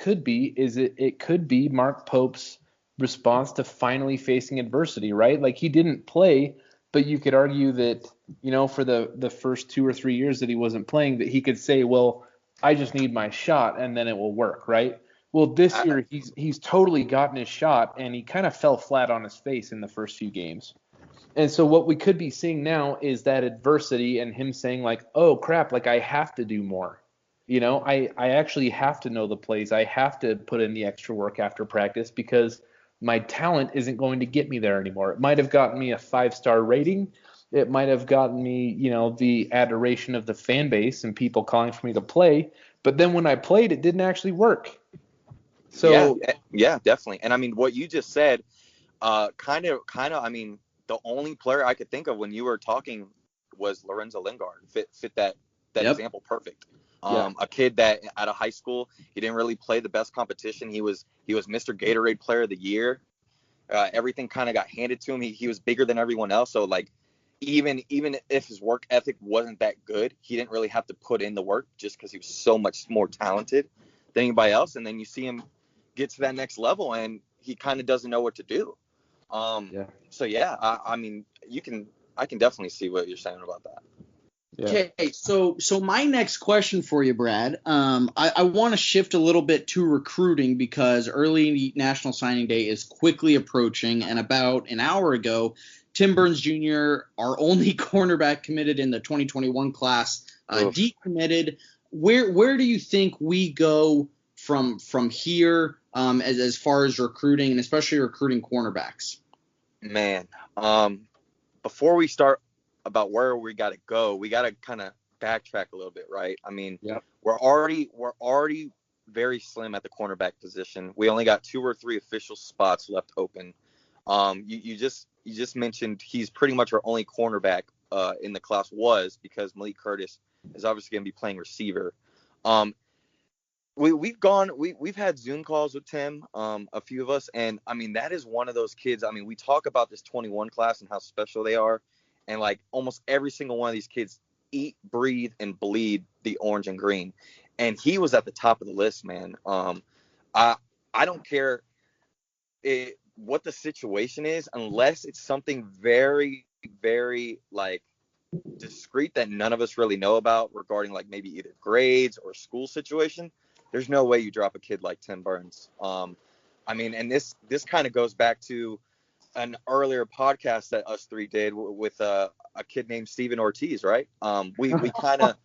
could be is it could be Mark Pope's response to finally facing adversity, right? Like he didn't play, but you could argue that, for the first 2 or 3 years that he wasn't playing, that he could say, well, I just need my shot and then it will work, right? Well, this year he's totally gotten his shot and he kind of fell flat on his face in the first few games. And so what we could be seeing now is that adversity and him saying like, oh crap, like I have to do more. I actually have to know the plays. I have to put in the extra work after practice because my talent isn't going to get me there anymore. It might have gotten me a 5-star rating. It might have gotten me, the adoration of the fan base and people calling for me to play. But then when I played, it didn't actually work. Yeah, So yeah, definitely. And I mean, what you just said, kind of, I mean, the only player I could think of when you were talking was Lorenzo Lingard. Fit that Yep. example perfect. yeah, A kid that out of high school, he didn't really play the best competition. He was Mr. Gatorade Player of the Year. Everything kind of got handed to him. He was bigger than everyone else. So like, even if his work ethic wasn't that good, he didn't really have to put in the work just because he was so much more talented than anybody else. And then you see him get to that next level, and he kind of doesn't know what to do. yeah, So yeah, I mean, I can definitely see what you're saying about that. yeah. Okay, so my next question for you, Brad, I want to shift a little bit to recruiting because early National Signing Day is quickly approaching, and about an hour ago, Tim Burns Jr., our only cornerback committed in the 2021 class, decommitted. Where do you think we go from here as far as recruiting and especially recruiting cornerbacks? Man, before we start about where we got to go, we got to kind of backtrack a little bit, right? I mean, Yep. we're already very slim at the cornerback position. We only got 2 or 3 official spots left open. You just mentioned he's pretty much our only cornerback in the class because Malik Curtis is obviously going to be playing receiver. We've had Zoom calls with Tim, a few of us, and I mean that is one of those kids. I mean, we talk about this 21 class and how special they are, and like almost every single one of these kids eat, breathe, and bleed the orange and green, and he was at the top of the list, man. I don't care what the situation is, unless it's something very, very like discreet that none of us really know about regarding like maybe either grades or school situation. There's no way you drop a kid like Tim Burns. I mean, and this kind of goes back to an earlier podcast that us three did with a kid named Steven Ortiz, right? We kind of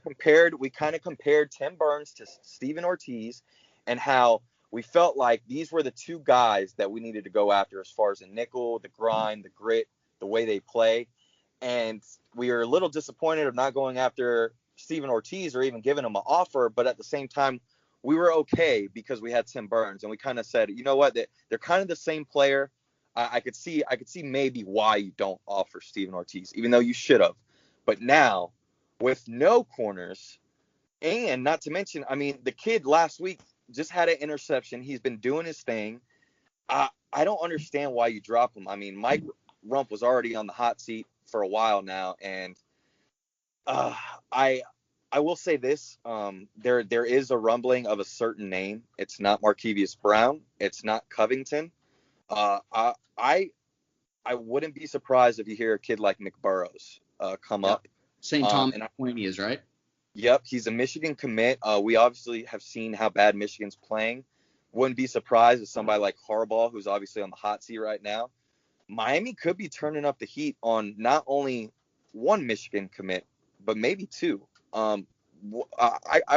compared Tim Burns to Steven Ortiz, and how we felt like these were the two guys that we needed to go after as far as the nickel, the grind, the grit, the way they play. And we were a little disappointed of not going after Steven Ortiz or even giving him an offer, but at the same time, we were okay because we had Tim Burns, and we kind of said, you know what, they're kind of the same player. I could see maybe why you don't offer Steven Ortiz, even though you should have. But now, with no corners, and not to mention, I mean, the kid last week just had an interception. He's been doing his thing. I don't understand why you drop him. I mean, Mike Rump was already on the hot seat for a while now, and I will say this: there is a rumbling of a certain name. It's not Markevious Brown. It's not Covington. I wouldn't be surprised if you hear a kid like Nick Burrows come up. St. Thomas Point he is, right? Yep, he's a Michigan commit. We obviously have seen how bad Michigan's playing. Wouldn't be surprised if somebody like Harbaugh, who's obviously on the hot seat right now, Miami could be turning up the heat on not only one Michigan commit, but maybe 2. I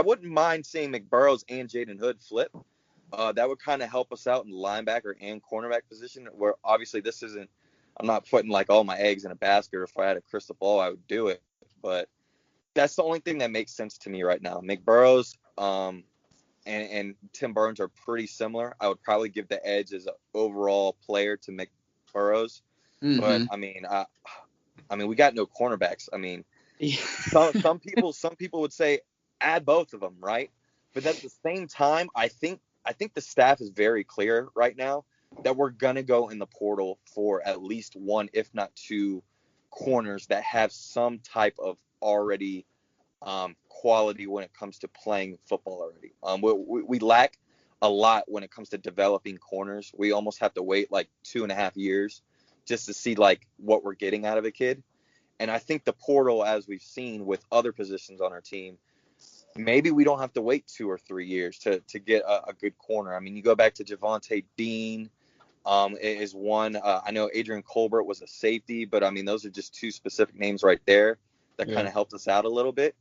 wouldn't mind seeing McBurrows and Jaden Hood flip. That would kind of help us out in the linebacker and cornerback position, where obviously this isn't, I'm not putting like all my eggs in a basket. If I had a crystal ball, I would do it. But that's the only thing that makes sense to me right now. McBurrows and Tim Burns are pretty similar. I would probably give the edge as an overall player to McBurrows. Mm-hmm. But I mean, we got no cornerbacks. I mean, some people would say add both of them, right? But at the same time, I think the staff is very clear right now that we're gonna go in the portal for at least 1, if not 2, corners that have some type of already quality when it comes to playing football already. We lack a lot when it comes to developing corners. We almost have to wait like 2.5 years just to see like what we're getting out of a kid. And I think the portal, as we've seen with other positions on our team, maybe we don't have to wait 2 or 3 years to get a good corner. I mean, you go back to Javonte Dean is one. I know Adrian Colbert was a safety, but I mean, those are just 2 specific names right there that kind of helped us out a little bit.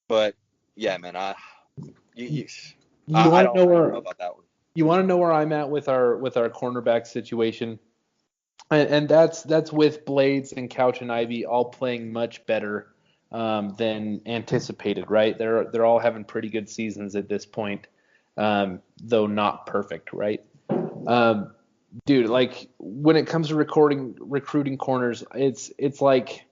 But yeah, man, I don't know about that one. You want to know where I'm at with our cornerback situation, and that's with Blades and Couch and Ivy all playing much better than anticipated, right? They're all having pretty good seasons at this point, though not perfect, right? Dude, like when it comes to recruiting corners, it's like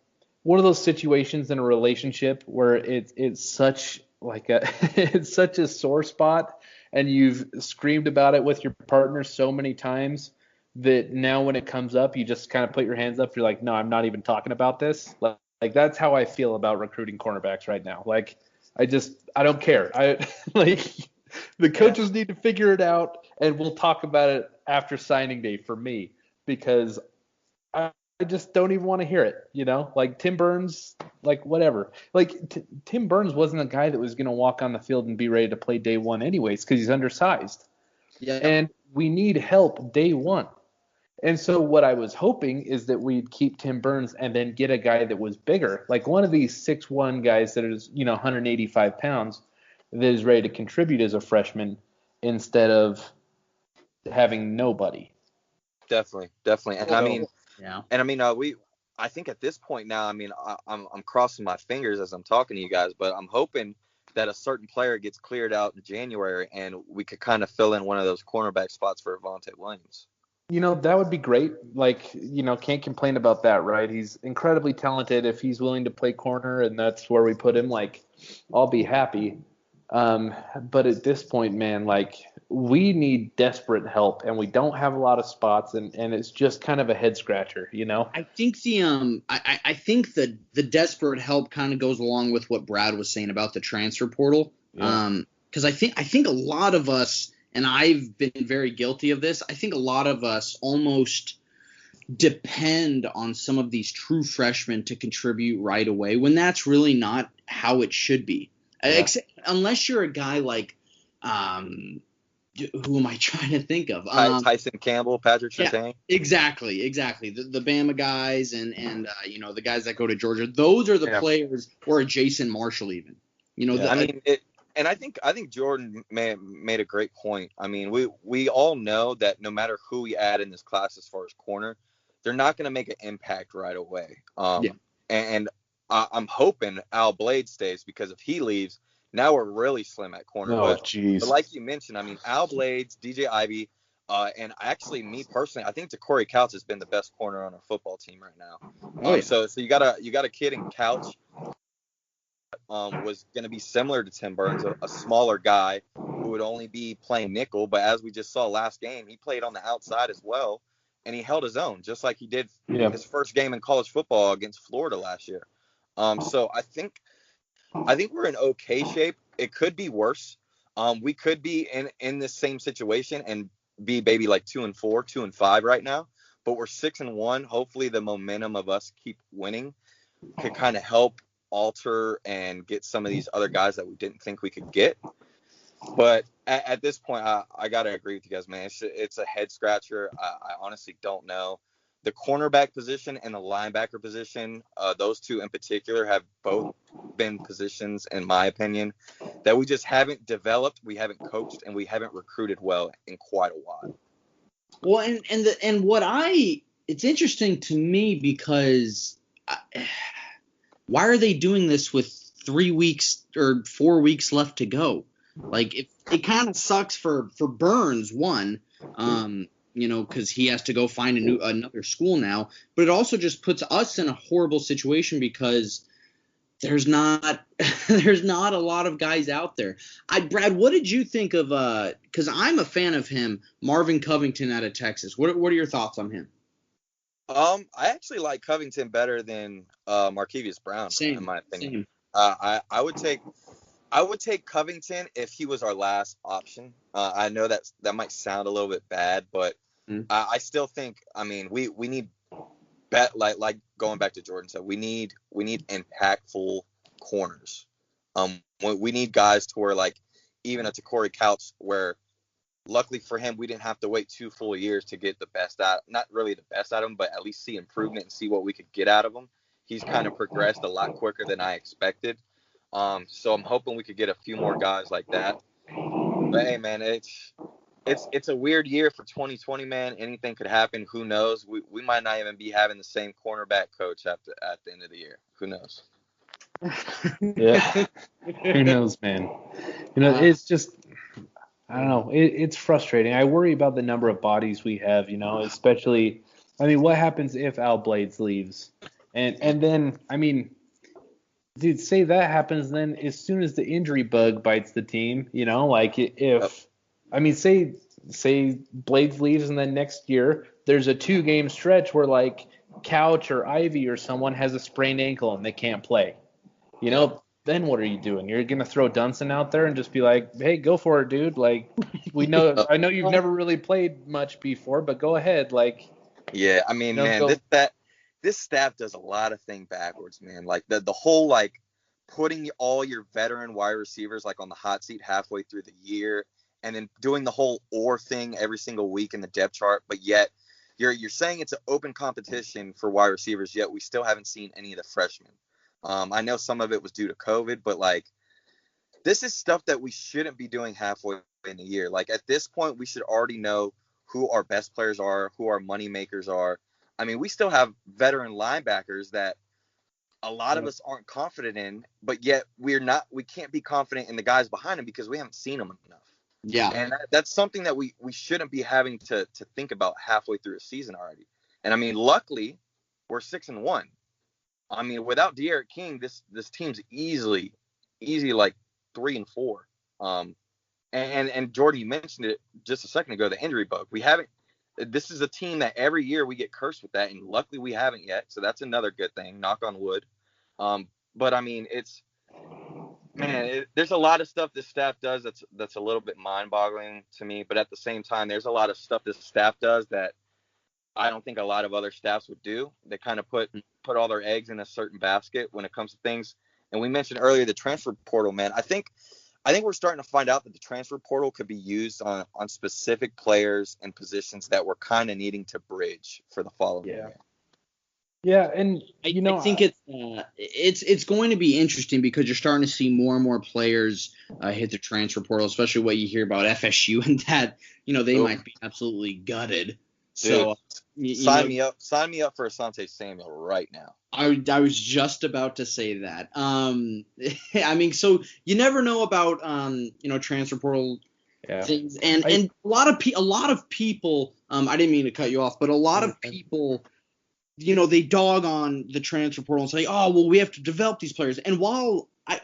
one of those situations in a relationship where it's such like it's such a sore spot, and you've screamed about it with your partner so many times that now when it comes up, you just kind of put your hands up. You're like, no, I'm not even talking about this. Like that's how I feel about recruiting cornerbacks right now. Like I don't care. Like the coaches need to figure it out, and we'll talk about it after signing day for me, because I just don't even want to hear it, you know? Like Tim Burns, like whatever. Like Tim Burns wasn't a guy that was going to walk on the field and be ready to play day one anyways because he's undersized. Yeah. And we need help day one. And so what I was hoping is that we'd keep Tim Burns and then get a guy that was bigger, like one of these 6'1" guys that is, 185 pounds that is ready to contribute as a freshman instead of having nobody. Definitely. And I think at this point now, I mean, I'm crossing my fingers as I'm talking to you guys, but I'm hoping that a certain player gets cleared out in January and we could kind of fill in one of those cornerback spots for Avonte Williams. That would be great. Like, can't complain about that, right? He's incredibly talented. If he's willing to play corner and that's where we put him, like, I'll be happy. But at this point, man, like, we need desperate help, and we don't have a lot of spots, and it's just kind of a head scratcher, I think I think the desperate help kind of goes along with what Brad was saying about the transfer portal. Yeah. Because I think a lot of us, and I've been very guilty of this, I think a lot of us almost depend on some of these true freshmen to contribute right away when that's really not how it should be. Yeah. Unless you're a guy like who am I trying to think of? Tyson Campbell, Patrick Surtain. Yeah, exactly. The Bama guys and the guys that go to Georgia. Those are the players, or a Jason Marshall even. And I think Jordan made a great point. I mean, we all know that no matter who we add in this class as far as corner, they're not going to make an impact right away. And I'm hoping Al Blades stays, because if he leaves, now we're really slim at corner. But like you mentioned, I mean, Al Blades, DJ Ivy, and actually me personally, I think Corey Couch has been the best corner on our football team right now. So you got a kid in Couch. Was going to be similar to Tim Burns, a smaller guy who would only be playing nickel. But as we just saw last game, he played on the outside as well, and he held his own, just like he did his first game in college football against Florida last year. So I think we're in okay shape. It could be worse. We could be in this same situation and be maybe like 2-4, 2-5 right now. But we're 6-1. Hopefully the momentum of us keep winning could kind of help alter and get some of these other guys that we didn't think we could get. But at this point, I gotta agree with you guys, man. It's a head scratcher. I honestly don't know. The cornerback position and the linebacker position, those two in particular, have both been positions, in my opinion, that we just haven't developed, we haven't coached, and we haven't recruited well in quite a while. Well, it's interesting to me because why are they doing this with 3 weeks or 4 weeks left to go? Like, it kind of sucks for Burns, one, because he has to go find another school now. But it also just puts us in a horrible situation because there's not a lot of guys out there. Brad, what did you think of? Because I'm a fan of him, Marvin Covington out of Texas. What are your thoughts on him? I actually like Covington better than Markevious Brown, in my opinion. I would take Covington if he was our last option. I know that might sound a little bit bad, but I still think, I mean, we need like going back to Jordan said, we need impactful corners. We need guys to where, like, even a Corey Couch, where luckily for him, we didn't have to wait 2 full years to get the best out, not really the best out of him, but at least see improvement and see what we could get out of him. He's kind of progressed a lot quicker than I expected. So I'm hoping we could get a few more guys like that. But hey, man, it's a weird year for 2020, man. Anything could happen. Who knows? We might not even be having the same cornerback coach at the end of the year. Who knows? Yeah. Who knows, man? It's just, I don't know. It's frustrating. I worry about the number of bodies we have, especially, I mean, what happens if Al Blades leaves? And then, I mean, dude, say that happens, then as soon as the injury bug bites the team, like if, I mean, say Blades leaves and then next year there's a 2-game stretch where like Couch or Ivy or someone has a sprained ankle and they can't play. Then what are you doing? You're going to throw Dunson out there and just be like, hey, go for it, dude. Like, I know you've never really played much before, but go ahead. Like, yeah, I mean, man, this staff does a lot of things backwards, man. Like the whole, like, putting all your veteran wide receivers like on the hot seat halfway through the year, and then doing the whole or thing every single week in the depth chart, but yet you're saying it's an open competition for wide receivers, yet we still haven't seen any of the freshmen. I know some of it was due to COVID, but like, this is stuff that we shouldn't be doing halfway in the year. Like, at this point, we should already know who our best players are, who our money makers are. I mean, we still have veteran linebackers that a lot of us aren't confident in, but yet we can't be confident in the guys behind them because we haven't seen them enough. Yeah. And that's something that we shouldn't be having to think about halfway through a season already. And I mean, luckily, we're 6-1. I mean, without De'Aaron King, this team's easy like 3-4. And Jordan, you mentioned it just a second ago, the injury bug. This is a team that every year we get cursed with that, and luckily we haven't yet. So that's another good thing, knock on wood. But I mean, there's a lot of stuff this staff does that's a little bit mind-boggling to me. But at the same time, there's a lot of stuff this staff does that I don't think a lot of other staffs would do. They kind of put all their eggs in a certain basket when it comes to things. And we mentioned earlier the transfer portal, man. I think we're starting to find out that the transfer portal could be used on specific players and positions that we're kind of needing to bridge for the following year. Yeah, and I think it's going to be interesting because you're starting to see more and more players hit the transfer portal, especially what you hear about FSU and that they might be absolutely gutted. Dude, so sign me up for Asante Samuel right now. I was just about to say that. I mean, so you never know about transfer portal things, and a lot of people. I didn't mean to cut you off, but a lot of people, they dog on the transfer portal and say, oh, well, we have to develop these players. And while I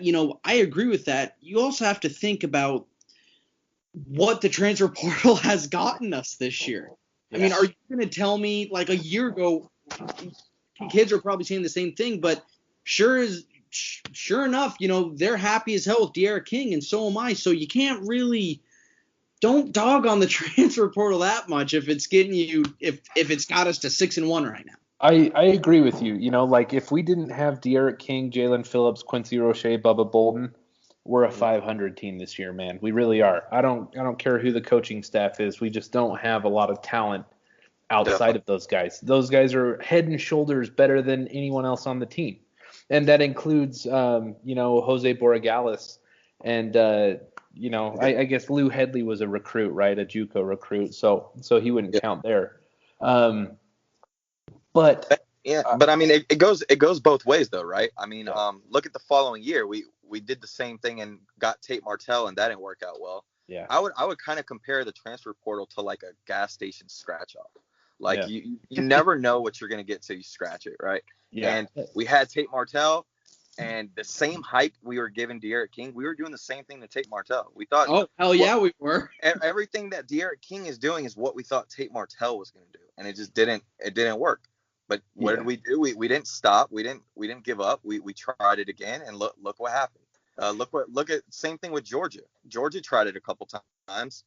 agree with that, you also have to think about what the transfer portal has gotten us this year. I mean, are you going to tell me, like, a year ago, kids are probably saying the same thing, but sure enough, they're happy as hell with De'Aaron King, and so am I. So you can't really – don't dog on the transfer portal that much if it's getting you – if it's got us to 6-1 right now. I agree with you. Like, if we didn't have De'Aaron King, Jalen Phillips, Quincy Roche, Bubba Bolden, we're a 500 team this year, man. We really are. I don't care who the coaching staff is. We just don't have a lot of talent outside of those guys. Those guys are head and shoulders better than anyone else on the team. And that includes, Jose Borregales. And, I guess Lou Headley was a recruit, right? A JUCO recruit. So he wouldn't count there. But I mean, it goes both ways though, right? I mean, look at the following year. We did the same thing and got Tate Martell, and that didn't work out well. Yeah. I would kind of compare the transfer portal to like a gas station scratch off. Like you never know what you're gonna get till you scratch it, right? Yeah. And we had Tate Martell, and the same hype we were giving De'Aaron King, we were doing the same thing to Tate Martell. We thought, oh hell yeah, we were. Everything that De'Aaron King is doing is what we thought Tate Martell was gonna do, and it just didn't. It didn't work. But what did we do? We didn't stop. We didn't give up. We tried it again, and look what happened. Look at same thing with Georgia. Georgia tried it a couple times.